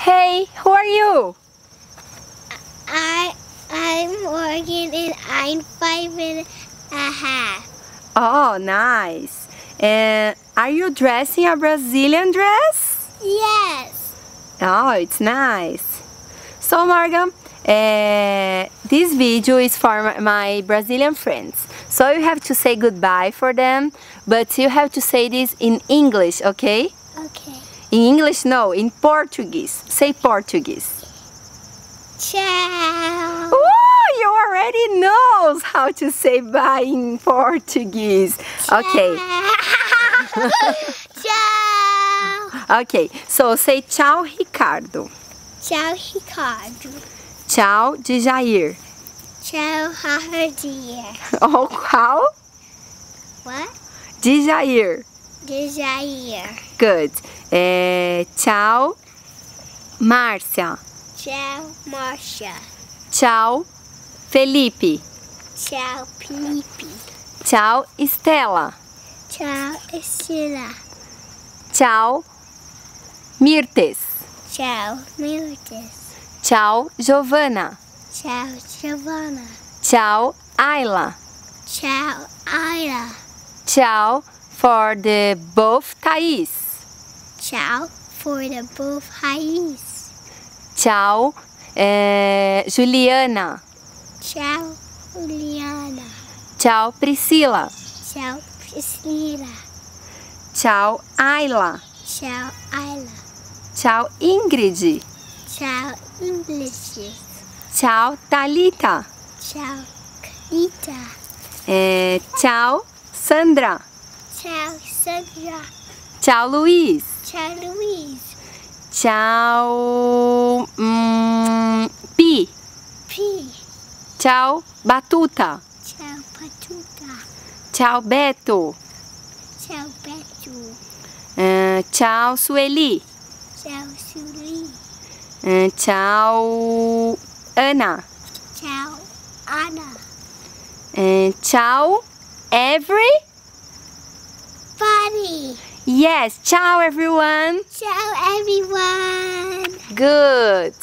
Hey, who are you? I'm working and I'm 5.5. Oh, nice. And are you dressing a Brazilian dress? Yes. Oh, it's nice. So, Morgan, this video is for my Brazilian friends. So you have to say goodbye for them, but you have to say this in English, okay? Okay. In English, no, in Portuguese. Say Portuguese. Ciao. Oh, you already knows how to say bye in Portuguese. Okay. Ciao. Okay, so say tchau, Ricardo. Ciao, Ricardo. Tchau de Jair. Ciao, Hardia. Oh, how? What? De Jair. Desire. Good. Tchau, Márcia. Ciao, Marcia. Tchau, Felipe. Ciao, Felipe. Tchau, Estela. Ciao, Estela. Tchau, Mirtes. Ciao, Mirtes. Tchau, Giovana. Ciao, Giovanna. Tchau, Ayla. Ciao, Ayla. Tchau for the both Thaís. Ciao for the both Hais. Tchau, Juliana. Ciao, Juliana. Tchau, Priscila. Ciao, Priscilla. Tchau, Ayla. Ciao, Ayla. Tchau, Ingrid. Ciao, English. Tchau, Thalita. Ciao, Rita. Tchau, Sandra. Ciao, Sandra. Tchau, Luiz. Ciao, Louise. Tchau, Pi. P. Tchau, Batuta. Ciao, Patuta. Tchau, Beto. Ciao, Betu. Tchau, Sueli. Ciao, Suli. Tchau, Ana. Ciao, Anna. Tchau, everybody. Buddy. Yes, ciao everyone. Ciao, everyone. Good.